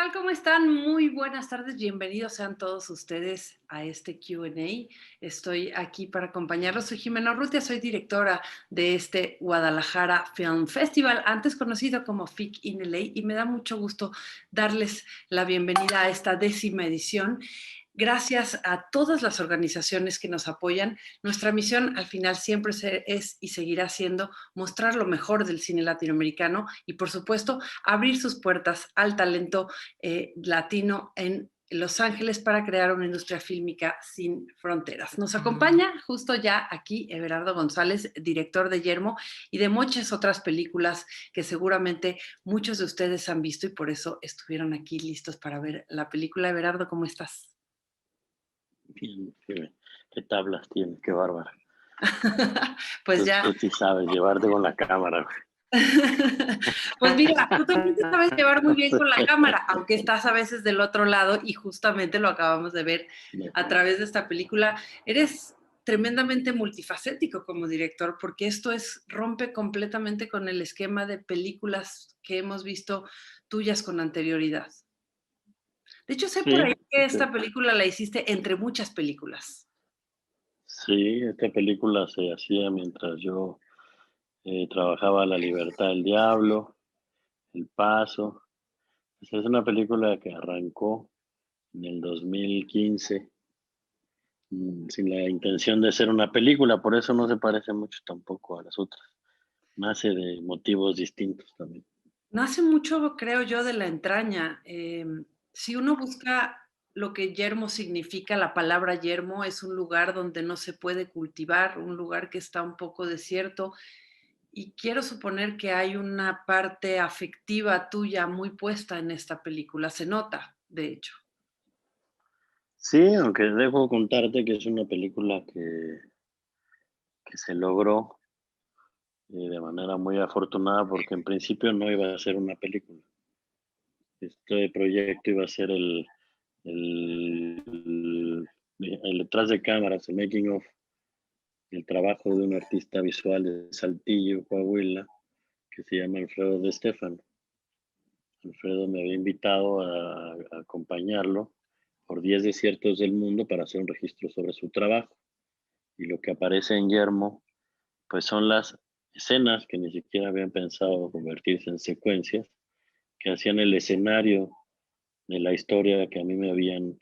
tal? ¿Cómo están? Muy buenas tardes, bienvenidos sean todos ustedes a este Q&A. Estoy aquí para acompañarlos. Soy Jimena Urrutia, soy directora de este Guadalajara Film Festival, antes conocido como FIC in LA, y me da mucho gusto darles la bienvenida a esta 10ª edición. Gracias a todas las organizaciones que nos apoyan. Nuestra misión al final siempre es y seguirá siendo mostrar lo mejor del cine latinoamericano y, por supuesto, abrir sus puertas al talento latino en Los Ángeles para crear una industria fílmica sin fronteras. Nos acompaña justo ya aquí Everardo González, director de Yermo y de muchas otras películas que seguramente muchos de ustedes han visto y por eso estuvieron aquí listos para ver la película. Everardo, ¿cómo estás? Bien, qué tablas tienes, qué bárbara. Pues ya. Tú sí sabes llevarte con la cámara. Pues mira, tú también te sabes llevar muy bien con la cámara, aunque estás a veces del otro lado y justamente lo acabamos de ver a través de esta película. Eres tremendamente multifacético como director, porque rompe completamente con el esquema de películas que hemos visto tuyas con anterioridad. De hecho, sé por Sí, ahí que esta película la hiciste entre muchas películas. sí, esta película se hacía mientras yo trabajaba La Libertad del Diablo, El Paso. Pues es una película que arrancó en el 2015 sin la intención de ser una película, por eso no se parece mucho tampoco a las otras. Nace de motivos distintos también. Nace mucho, creo yo, de la entraña. Si uno busca lo que yermo significa, la palabra yermo es un lugar donde no se puede cultivar, un lugar que está un poco desierto, y quiero suponer que hay una parte afectiva tuya muy puesta en esta película, se nota, de hecho. Sí, aunque debo contarte que es una película que se logró de manera muy afortunada porque en principio no iba a ser una película. Este proyecto iba a ser el, el detrás de cámaras, el making of, el trabajo de un artista visual de Saltillo, Coahuila, que se llama Alfredo de Stefano. Alfredo me había invitado a acompañarlo por 10 desiertos del mundo para hacer un registro sobre su trabajo. Y lo que aparece en Yermo, pues son las escenas que ni siquiera habían pensado convertirse en secuencias, que hacían el escenario de la historia que a mí me habían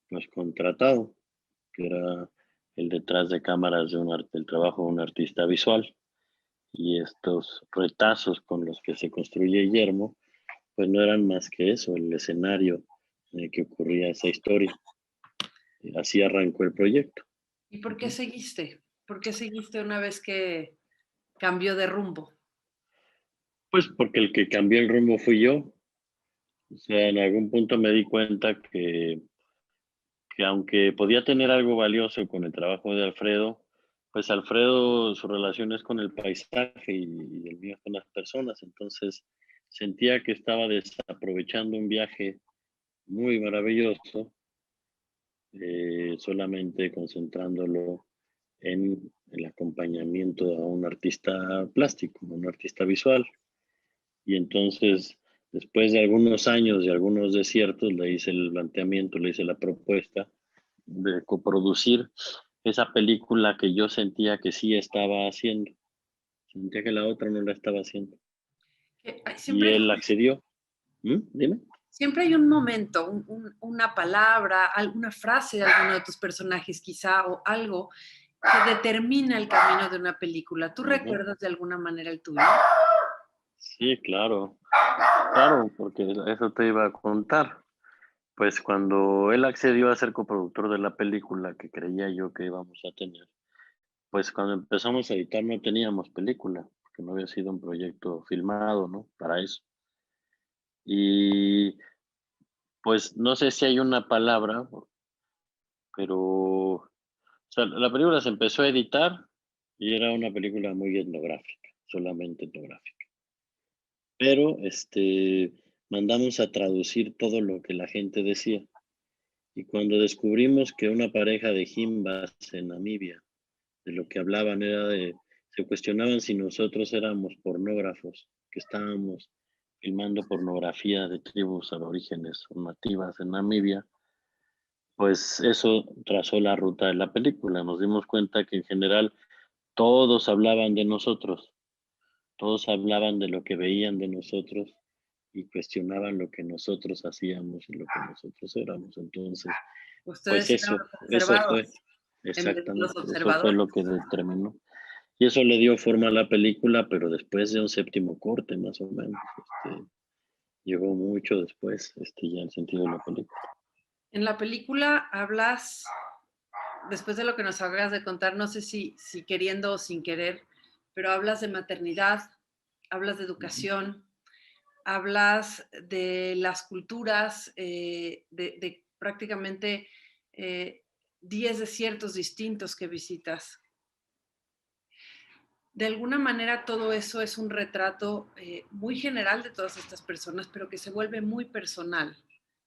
pues contratado, que era el detrás de cámaras de el trabajo de un artista visual. Y estos retazos con los que se construye Yermo, pues no eran más que eso, el escenario en el que ocurría esa historia. Y así arrancó el proyecto. ¿Y por qué seguiste? ¿Por qué seguiste una vez que cambió de rumbo? Pues porque el que cambió el rumbo fui yo. O sea, en algún punto me di cuenta que aunque podía tener algo valioso con el trabajo de Alfredo, pues Alfredo, su relación es con el paisaje y el mío con las personas. Entonces sentía que estaba desaprovechando un viaje muy maravilloso, solamente concentrándolo en el acompañamiento a un artista plástico, a un artista visual. Y entonces, después de algunos años y algunos desiertos, le hice el planteamiento, le hice la propuesta de coproducir esa película que yo sentía que sí estaba haciendo. Sentía que la otra no la estaba haciendo. Y Siempre él accedió. Dime. Siempre hay un momento, una palabra, alguna frase de alguno de tus personajes quizá o algo que determina el camino de una película. ¿Tú Ujú. recuerdas de alguna manera el tuyo? Sí, claro, claro, porque eso te iba a contar. Pues cuando él accedió a ser coproductor de la película que creía yo que íbamos a tener, pues cuando empezamos a editar no teníamos película, porque no había sido un proyecto filmado, ¿no? Para eso. Y pues no sé si hay una palabra, pero o sea, la película se empezó a editar y era una película muy etnográfica, solamente etnográfica. Pero mandamos a traducir todo lo que la gente decía. Y cuando descubrimos que una pareja de Jimbas en Namibia, de lo que hablaban se cuestionaban si nosotros éramos pornógrafos, que estábamos filmando pornografía de tribus aborígenes o nativas en Namibia, pues eso trazó la ruta de la película. Nos dimos cuenta que en general todos hablaban de nosotros, todos hablaban de lo que veían de nosotros y cuestionaban lo que nosotros hacíamos y lo que nosotros éramos. Entonces, pues Ustedes eran eso, los eso fue observados en vez de los exactamente, eso fue observadores. lo que determinó. Y eso le dio forma a la película, pero después de un séptimo corte, más o menos. Llegó mucho después, ya el sentido de la película. En la película hablas, después de lo que nos acabas de contar, no sé si queriendo o sin querer, pero hablas de maternidad, hablas de Ujú. educación, hablas de las culturas, de prácticamente 10 desiertos distintos que visitas. De alguna manera todo eso es un retrato muy general de todas estas personas, pero que se vuelve muy personal.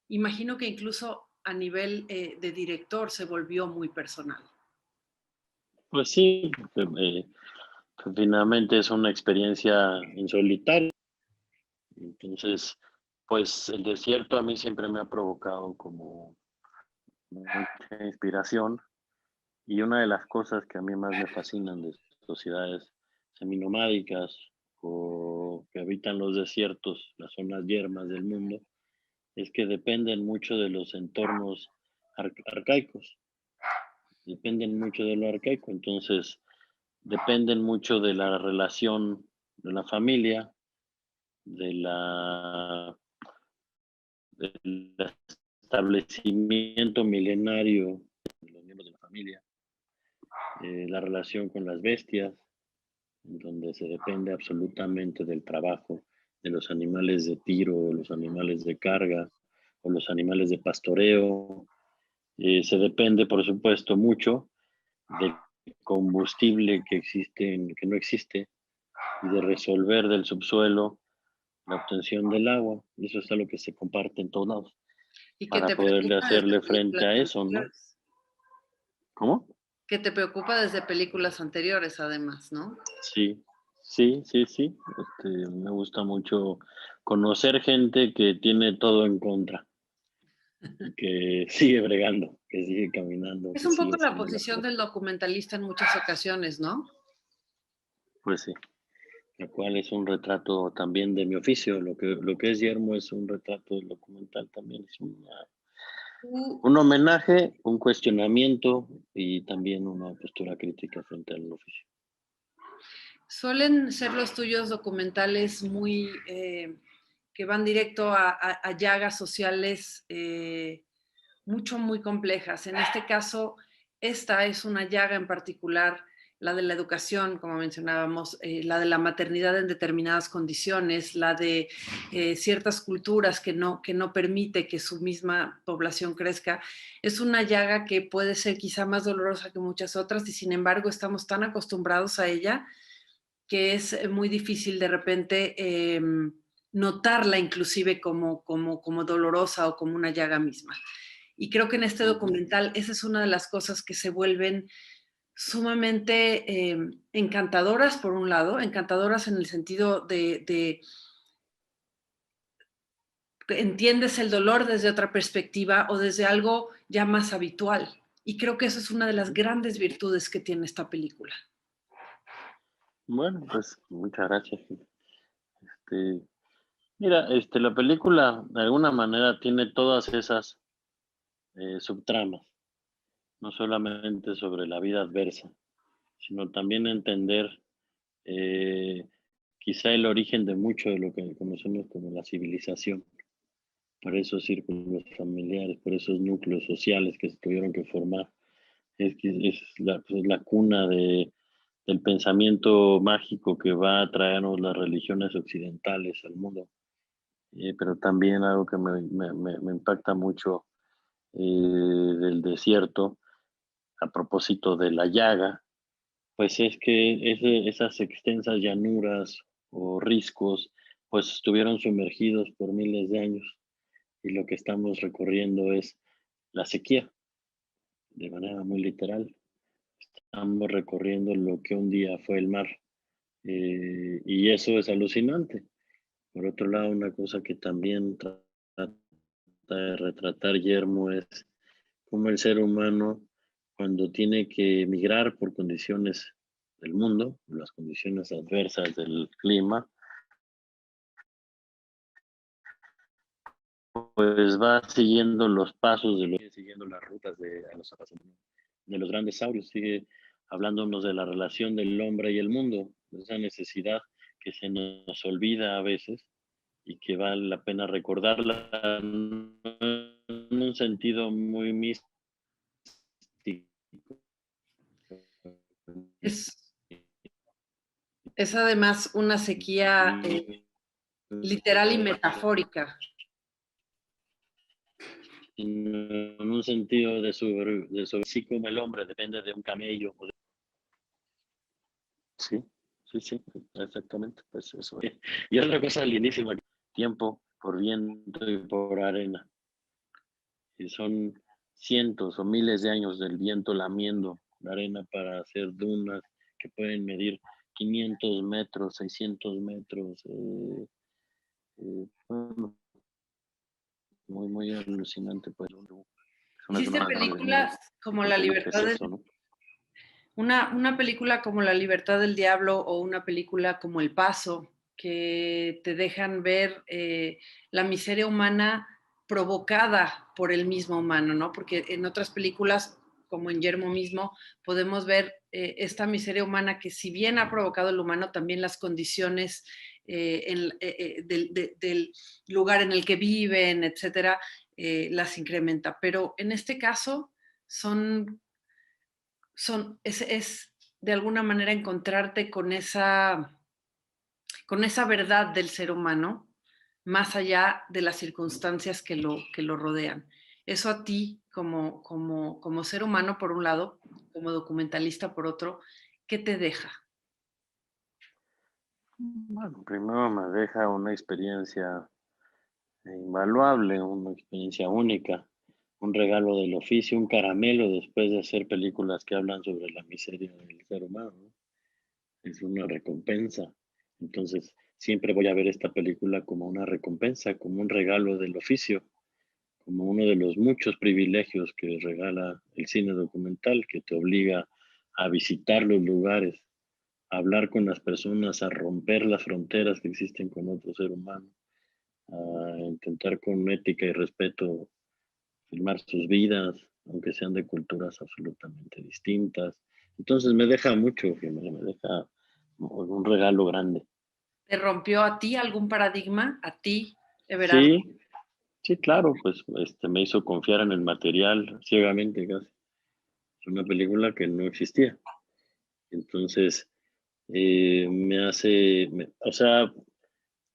Imagino que incluso a nivel de director se volvió muy personal. Pues sí, pues finalmente es una experiencia en solitario. Entonces, pues el desierto a mí siempre me ha provocado como mucha inspiración y una de las cosas que a mí más me fascinan de sociedades seminomádicas o que habitan los desiertos, las zonas yermas del mundo, es que dependen mucho de los entornos arcaicos, dependen mucho de lo arcaico, entonces dependen mucho de la relación de la familia, de la, del establecimiento milenario de los miembros de la familia, la relación con las bestias, en donde se depende absolutamente del trabajo de los animales de tiro, los animales de carga o los animales de pastoreo. Se depende, por supuesto, mucho del combustible que existe, que no existe, y de resolver del subsuelo la obtención del agua. Y eso es algo que se comparte en todos lados Y que para te poderle preocupa desde hacerle frente películas a eso, ¿no? anteriores. ¿Cómo? Que te preocupa desde películas anteriores, además, ¿no? Sí, sí, sí, sí. Me gusta mucho conocer gente que tiene todo en contra, que sigue bregando, que sigue caminando, Es que un poco sigue la haciendo las posición cosas. del documentalista en muchas ocasiones, ¿no? Pues sí, lo cual es un retrato también de mi oficio. Lo que es Yermo es un retrato del documental también, es Tú, un homenaje, un cuestionamiento y también una postura crítica frente al oficio. suelen ser los tuyos documentales muy que van directo a llagas sociales muy complejas. En este caso, esta es una llaga en particular, la de la educación, como mencionábamos, la de la maternidad en determinadas condiciones, la de ciertas culturas que no permite que su misma población crezca. Es una llaga que puede ser quizá más dolorosa que muchas otras y sin embargo estamos tan acostumbrados a ella que es muy difícil de repente notarla inclusive como dolorosa o como una llaga misma. Y creo que en este Ujú. documental esa es una de las cosas que se vuelven sumamente encantadoras, por un lado, encantadoras en el sentido de que entiendes el dolor desde otra perspectiva o desde algo ya más habitual. Y creo que eso es una de las Ujú. grandes virtudes que tiene esta película. Bueno, pues muchas gracias. Este, Mira, la película de alguna manera tiene todas esas subtramas, no solamente sobre la vida adversa, sino también entender eh, quizá el origen de mucho de lo que conocemos como la civilización, por esos círculos familiares, por esos núcleos sociales que se tuvieron que formar. Es que es la cuna del pensamiento mágico que va a traernos las religiones occidentales al mundo. Pero también algo que me impacta mucho del desierto, a propósito de la llaga, pues es que esas extensas llanuras o riscos, pues estuvieron sumergidos por miles de años y lo que estamos recorriendo es la sequía, de manera muy literal. Estamos recorriendo lo que un día fue el mar y eso es alucinante Por otro lado, una cosa que también trata de retratar Yermo es cómo el ser humano, cuando tiene que emigrar por condiciones del mundo, las condiciones adversas del clima, pues va siguiendo los pasos siguiendo las rutas de los grandes saurios, sigue hablándonos de la relación del hombre y el mundo, de esa necesidad que se nos olvida a veces y que vale la pena recordarla en un sentido muy místico. Es, es además una sequía literal y metafórica. En un sentido así como el hombre depende de un camello. Sí, sí, sí, exactamente, pues eso. Y otra cosa lindísima, tiempo por viento y por arena. Y son cientos o miles de años del viento lamiendo la arena para hacer dunas que pueden medir 500 metros, 600 metros. Bueno, muy, muy alucinante, pues. Es una Hiciste zona grande películas como y La qué es Libertad del, eso, ¿no? una película como La Libertad del Diablo o una película como El Paso, que te dejan ver la miseria humana provocada por el mismo humano, ¿no? Porque en otras películas, como en Yermo mismo, podemos ver esta miseria humana que si bien ha provocado el humano, también las condiciones del lugar en el que viven, etcétera, las incrementa. Pero en este caso es de alguna manera encontrarte con esa verdad del ser humano, más allá de las circunstancias que lo rodean. Eso a ti, como ser humano, por un lado, como documentalista, por otro, ¿qué te deja? Bueno, primero me deja una experiencia invaluable, una experiencia única, un regalo del oficio, un caramelo después de hacer películas que hablan sobre la miseria del ser humano, ¿no? Es una recompensa. Entonces, siempre voy a ver esta película como una recompensa, como un regalo del oficio, como uno de los muchos privilegios que regala el cine documental, que te obliga a visitar los lugares, a hablar con las personas, a romper las fronteras que existen con otro ser humano, a intentar con ética y respeto filmar sus vidas, aunque sean de culturas absolutamente distintas. Entonces me deja mucho, me deja un regalo grande. ¿Te rompió a ti algún paradigma? ¿A ti, Everardo? Sí, sí, claro, pues me hizo confiar en el material ciegamente casi. Es una película que no existía. Entonces, o sea,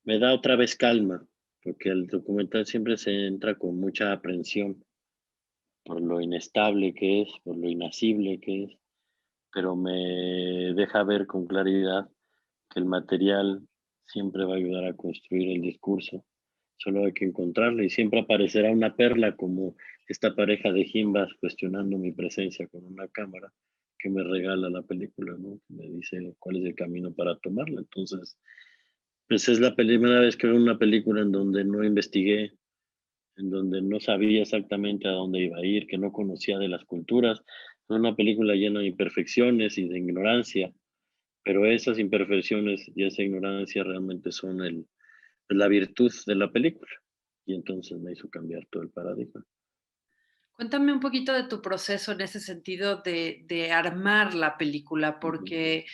me da otra vez calma, porque el documental siempre se entra con mucha aprensión por lo inestable que es, por lo inasible que es, pero me deja ver con claridad que el material siempre va a ayudar a construir el discurso. Solo hay que encontrarlo y siempre aparecerá una perla como esta pareja de jimbas cuestionando mi presencia con una cámara que me regala la película, ¿no? Que me dice cuál es el camino para tomarla. Entonces, pues es la primera vez que veo una película en donde no investigué, en donde no sabía exactamente a dónde iba a ir, que no conocía de las culturas. Es una película llena de imperfecciones y de ignorancia, pero esas imperfecciones y esa ignorancia realmente son la virtud de la película. Y entonces me hizo cambiar todo el paradigma. Cuéntame un poquito de tu proceso en ese sentido de armar la película, Ujú. porque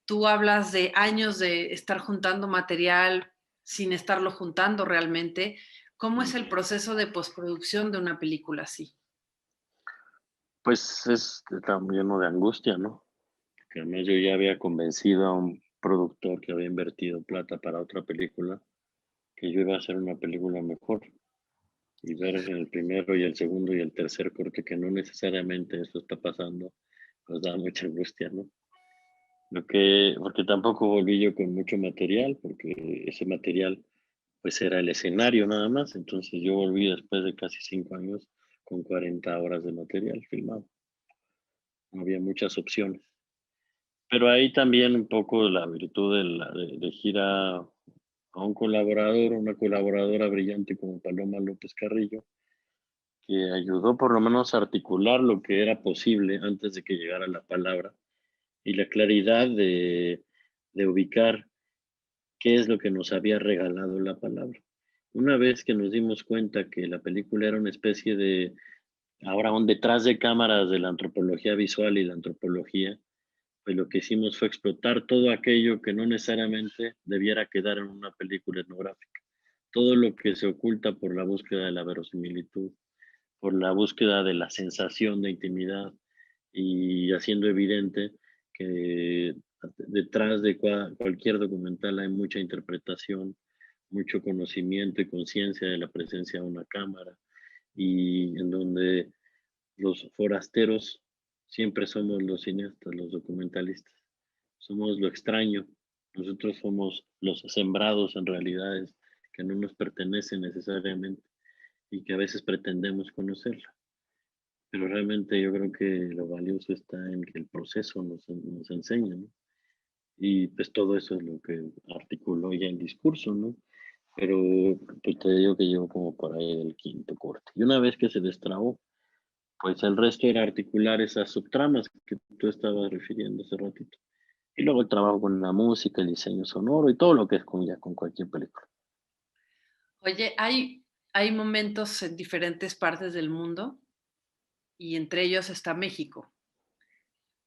tú hablas de años de estar juntando material sin estarlo juntando realmente. ¿Cómo es el proceso de postproducción de una película así? Pues es también lleno de angustia, ¿no? Que además yo ya había convencido a un productor que había invertido plata para otra película, que yo iba a hacer una película mejor. Y ver en el primero y el segundo y el tercer corte que no necesariamente eso está pasando, pues da mucha angustia, ¿no? Porque tampoco volví yo con mucho material, porque ese material pues era el escenario nada más, entonces yo volví después de casi 5 años con 40 horas de material filmado. No había muchas opciones. Pero ahí también un poco la virtud de gira a un colaborador, una colaboradora brillante como Paloma López Carrillo, que ayudó por lo menos a articular lo que era posible antes de que llegara la palabra y la claridad de ubicar qué es lo que nos había regalado la palabra. Una vez que nos dimos cuenta que la película era una especie de, ahora un detrás de cámaras de la antropología visual y la antropología, pues lo que hicimos fue explotar todo aquello que no necesariamente debiera quedar en una película etnográfica. Todo lo que se oculta por la búsqueda de la verosimilitud, por la búsqueda de la sensación de intimidad y haciendo evidente que detrás de cualquier documental hay mucha interpretación, mucho conocimiento y conciencia de la presencia de una cámara y en donde los forasteros siempre somos los cineastas, los documentalistas. Somos lo extraño. Nosotros somos los sembrados en realidades que no nos pertenecen necesariamente y que a veces pretendemos conocerla. Pero realmente yo creo que lo valioso está en que el proceso nos enseña, ¿no? Y pues todo eso es lo que articuló ya el discurso, ¿no? Pero pues te digo que llevo como por ahí el quinto corte. Y una vez que se destrabó, pues el resto era articular esas subtramas que tú estabas refiriendo hace ratito. Y luego el trabajo con la música, el diseño sonoro y todo lo que es con, ya con cualquier película. Oye, hay momentos en diferentes partes del mundo y entre ellos está México.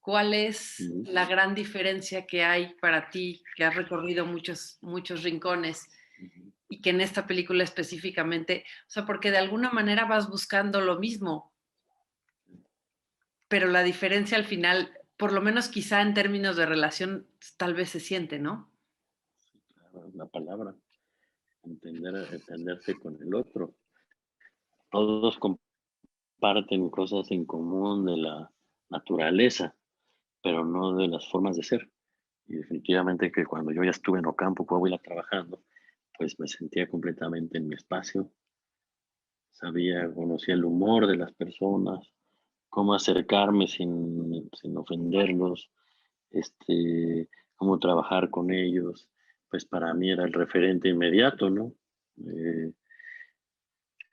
¿Cuál es Ujú, la gran diferencia que hay para ti, que has recorrido muchos rincones ujú. y que en esta película específicamente, o sea, porque de alguna manera vas buscando lo mismo, pero la diferencia al final, por lo menos quizá en términos de relación, tal vez se siente, ¿no? Claro, la palabra, entenderse con el otro. Todos comparten cosas en común de la naturaleza, pero no de las formas de ser. Y definitivamente que cuando yo ya estuve en Ocampo, Coahuila, trabajando, pues me sentía completamente en mi espacio. Sabía, conocía el humor de las personas, cómo acercarme sin ofenderlos, cómo trabajar con ellos. Pues para mí era el referente inmediato, ¿no? Eh,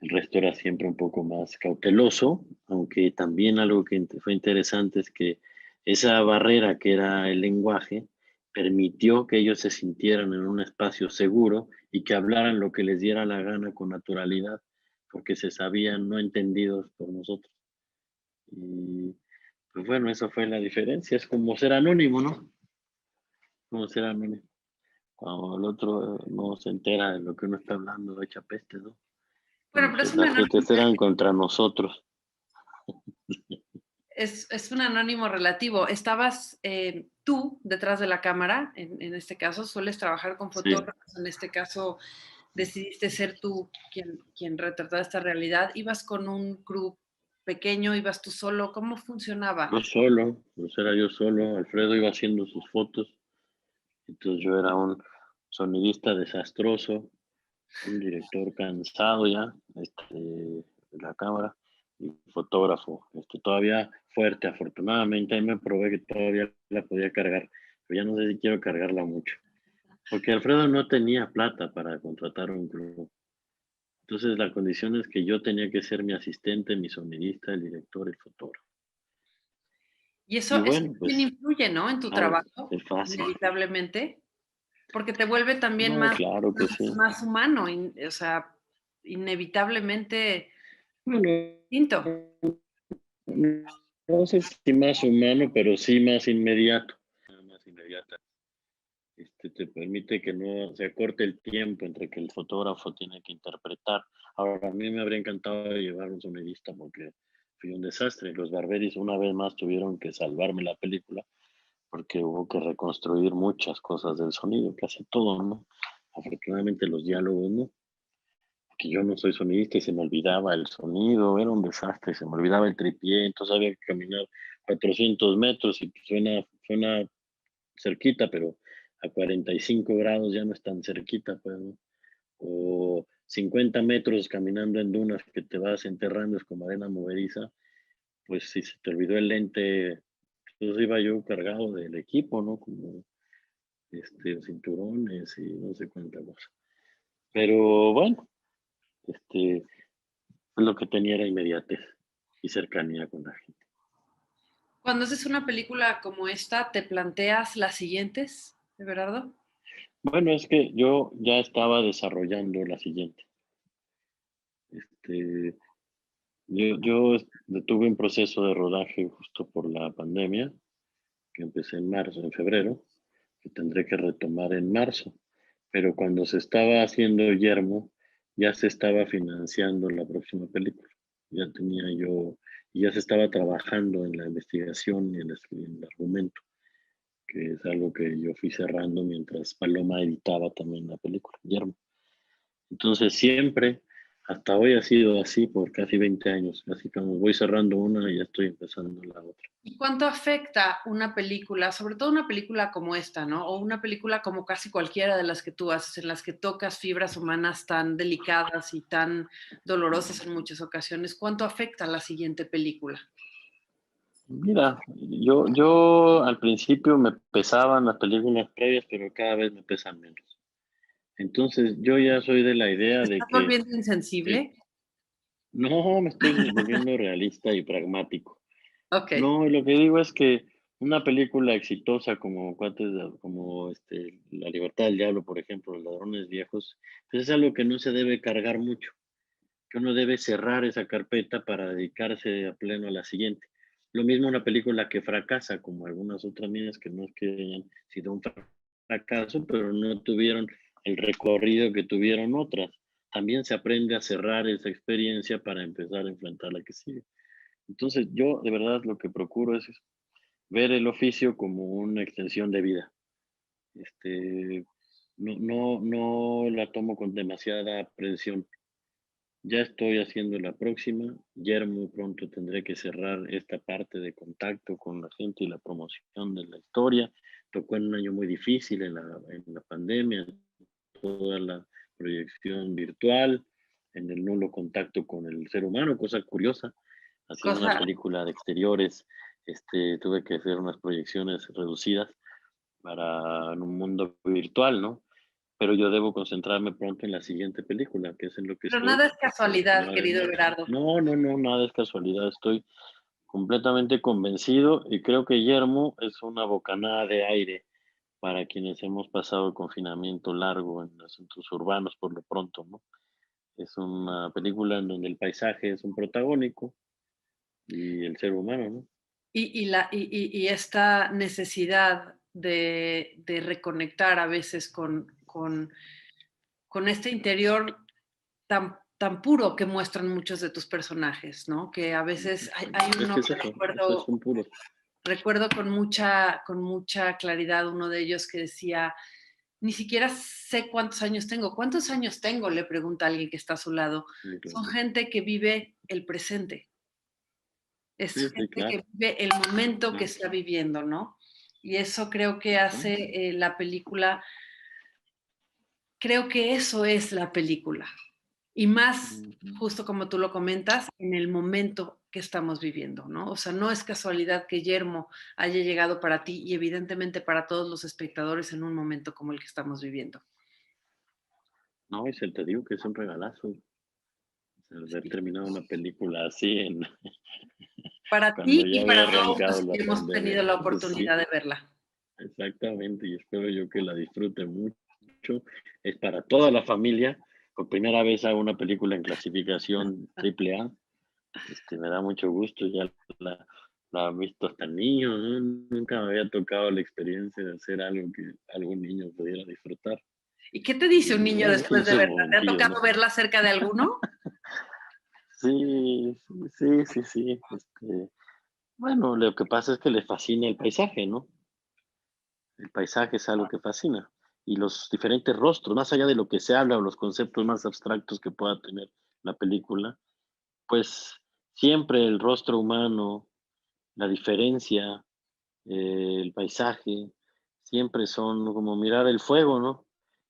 el resto era siempre un poco más cauteloso, aunque también algo que fue interesante es que esa barrera que era el lenguaje permitió que ellos se sintieran en un espacio seguro y que hablaran lo que les diera la gana con naturalidad, porque se sabían no entendidos por nosotros. Y pues bueno, esa fue la diferencia, es como ser anónimo, ¿no? Como ser anónimo. Cuando el otro no se entera de lo que uno está hablando, echa peste, ¿no? Bueno, Como pero que las gentes eran contra nosotros. es un anónimo relativo. Estabas tú detrás de la cámara, en este caso, sueles trabajar con Sí, fotógrafos, en este caso decidiste ser tú quien retratara esta realidad. ¿Ibas con un crew pequeño, ibas tú solo? ¿Cómo funcionaba? yo solo, pues era yo solo, Alfredo iba haciendo sus fotos, entonces yo era un sonidista desastroso, un director cansado ya, de la cámara, y fotógrafo, todavía fuerte, afortunadamente, ahí me probé que todavía la podía cargar, pero ya no sé si quiero cargarla mucho, porque Alfredo no tenía plata para contratar un crew. Entonces la condición es que yo tenía que ser mi asistente, mi sonidista, el director, el fotógrafo. Y Y eso bueno, también pues influye, ¿no? En tu nada, trabajo, es fácil. inevitablemente, porque te vuelve también No, claro que sí. más humano, o sea, inevitablemente Bueno, distinto. no sé si más humano, pero sí más inmediato. Más inmediata. Te permite que no se acorte el tiempo entre que el fotógrafo tiene que interpretar. Ahora, a mí me habría encantado llevar un sonidista porque fui un desastre. Los Barberis una vez más tuvieron que salvarme la película porque hubo que reconstruir muchas cosas del sonido, casi todo, ¿no? Afortunadamente los diálogos, ¿no? Que yo no soy sonidista y se me olvidaba el sonido, era un desastre, se me olvidaba el tripié, entonces había que caminar 400 metros y pues suena cerquita, pero a 45 grados ya no es tan cerquita, pues, ¿no? O 50 metros caminando en dunas que te vas enterrando, es como arena movediza, pues si se te olvidó el lente, entonces iba yo cargado del equipo, ¿no? Como cinturones y no sé cuánta cosa. Pero bueno, este, lo que tenía era inmediatez y cercanía con la gente. Cuando haces una película como esta, ¿te planteas las siguientes, Everardo? Bueno, es que yo ya estaba desarrollando la siguiente. Este, yo tuve un proceso de rodaje justo por la pandemia, que empecé en marzo, en febrero, que tendré que retomar en marzo. Pero cuando se estaba haciendo Yermo, ya se estaba financiando la próxima película. Ya tenía yo, y ya se estaba trabajando en la investigación y en el argumento, que es algo que yo fui cerrando mientras Paloma editaba también la película, Yermo. Entonces siempre, hasta hoy ha sido así por casi 20 años. Así como voy cerrando una y ya estoy empezando la otra. ¿Y cuánto afecta una película, sobre todo una película como esta, ¿no? O una película como casi cualquiera de las que tú haces, en las que tocas fibras humanas tan delicadas y tan dolorosas en muchas ocasiones? ¿Cuánto afecta la siguiente película? Mira, yo al principio me pesaban las películas previas, pero cada vez me pesan menos. Entonces yo ya soy de la idea ¿Te de estás que volviendo eh, insensible? no me estoy volviendo realista y pragmático. Ok. No, lo que digo es que una película exitosa como La Libertad del Diablo, por ejemplo, Los Ladrones Viejos, pues es algo que no se debe cargar mucho, que uno debe cerrar esa carpeta para dedicarse a pleno a la siguiente. Lo mismo una película que fracasa, como algunas otras mías que no es que hayan sido un fracaso, pero no tuvieron el recorrido que tuvieron otras. También se aprende a cerrar esa experiencia para empezar a enfrentar la que sigue. Entonces, yo de verdad lo que procuro es ver el oficio como una extensión de vida. Este, no la tomo con demasiada presión. Ya estoy haciendo la próxima. Ya muy pronto tendré que cerrar esta parte de contacto con la gente y la promoción de la historia. Tocó en un año muy difícil en la pandemia, toda la proyección virtual, en el nulo contacto con el ser humano, cosa curiosa. Haciendo una Cosa, película de exteriores, tuve que hacer unas proyecciones reducidas para en un mundo virtual, ¿no? Pero yo debo concentrarme pronto en la siguiente película, que es en lo que pero estoy, nada es que va a casualidad, estrenar en querido marzo. Everardo. No, nada es casualidad, estoy completamente convencido y creo que Yermo es una bocanada de aire para quienes hemos pasado el confinamiento largo en los centros urbanos por lo pronto, ¿no? Es una película en donde el paisaje es un protagónico y el ser humano, ¿no? Y esta necesidad de reconectar a veces con este interior tan puro que muestran muchos de tus personajes, ¿no? Que a veces hay Es uno que es que eso es un puro. recuerdo con mucha claridad uno de ellos que decía, ni siquiera sé cuántos años tengo. ¿Cuántos años tengo? Le pregunta a alguien que está a su lado. Sí, Son claro. gente que vive el presente, es Sí, sí, gente claro. que vive el momento que Claro. está viviendo, ¿no? Y eso creo que ¿No? hace la película, creo que eso es la película. Y más, Ujú. justo como tú lo comentas, en el momento que estamos viviendo, ¿no? O sea, no es casualidad que Yermo haya llegado para ti y evidentemente para todos los espectadores en un momento como el que estamos viviendo. No, y se te digo que es un regalazo, o sea, haber Sí. terminado una película así en Para cuando ti ya y había para todos arrancado los la que hemos pandemia. tenido la Pues sí, oportunidad de verla. exactamente, y espero yo que la disfrute mucho. Es para toda la familia. Por primera vez hago una película en clasificación triple A. Me da mucho gusto, ya la, la han visto hasta niños, ¿no? Nunca me había tocado la experiencia de hacer algo que algún niño pudiera disfrutar. ¿Y qué te dice un Y niño bueno, después es de un verla? ¿Te ha momentillo, tocado ¿no? verla cerca de alguno? Sí, sí. Bueno, lo que pasa es que le fascina el paisaje, ¿no? El paisaje es algo que fascina. Y los diferentes rostros, más allá de lo que se habla o los conceptos más abstractos que pueda tener la película, pues siempre el rostro humano, la diferencia, el paisaje, siempre son como mirar el fuego, ¿no?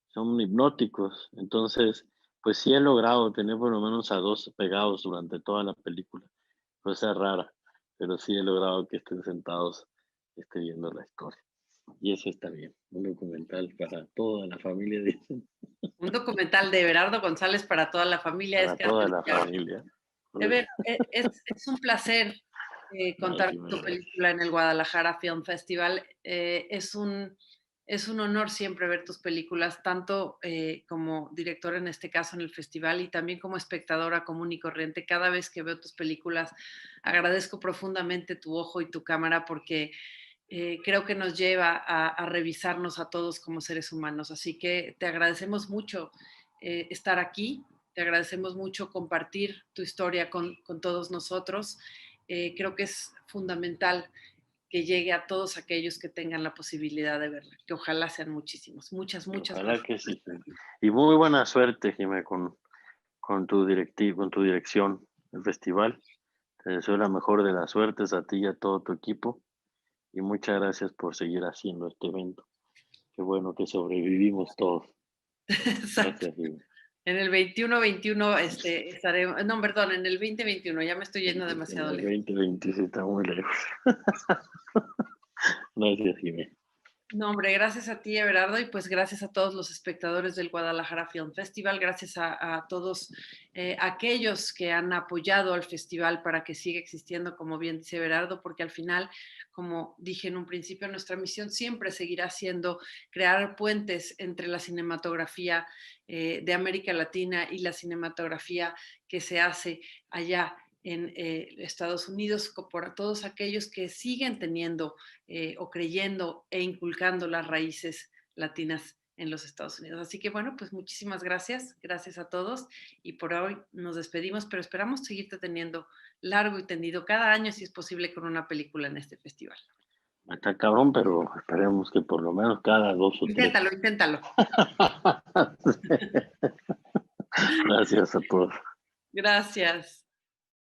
Son hipnóticos. Entonces, pues sí he logrado tener por lo menos a dos pegados durante toda la película. Cosa rara, pero sí he logrado que estén sentados viendo la historia. Y eso está bien. Un documental para toda la familia, dicen. Un documental de Everardo González para toda la familia es Para que toda la familia. Ever, es un placer Ay, contar Jimena, tu gracias. película en el Guadalajara Film Festival. Es un honor siempre ver tus películas, tanto como directora en este caso en el festival y también como espectadora común y corriente. Cada vez que veo tus películas, agradezco profundamente tu ojo y tu cámara porque creo que nos lleva a revisarnos a todos como seres humanos. Así que te agradecemos mucho estar aquí, te agradecemos mucho compartir tu historia con todos nosotros. Creo que es fundamental que llegue a todos aquellos que tengan la posibilidad de verla, que ojalá sean muchísimos. Muchas Ojalá gracias que por sí, estar Jimena. aquí. Y muy buena suerte, Jimena, con tu con tu dirección del festival. Te deseo la mejor de las suertes a ti y a todo tu equipo. Y muchas gracias por seguir haciendo este evento. Qué bueno que sobrevivimos todos. Exacto. Gracias, Jimena. En el 21-21 estaremos, no, perdón, en el 2021, ya me estoy yendo En demasiado el lejos. 2020 está muy lejos. Gracias, Jimena. No, hombre, gracias a ti, Everardo, y pues gracias a todos los espectadores del Guadalajara Film Festival, gracias a todos aquellos que han apoyado al festival para que siga existiendo, como bien dice Everardo, porque al final, como dije en un principio, nuestra misión siempre seguirá siendo crear puentes entre la cinematografía de América Latina y la cinematografía que se hace allá en Estados Unidos, por todos aquellos que siguen teniendo o creyendo e inculcando las raíces latinas en los Estados Unidos. Así que bueno, pues muchísimas gracias, gracias a todos y por hoy nos despedimos, pero esperamos seguirte teniendo largo y tendido cada año, si es posible, con una película en este festival. Está cabrón, pero esperemos que por lo menos cada 2 o 3. Inténtalo, inténtalo. Gracias a todos. Gracias.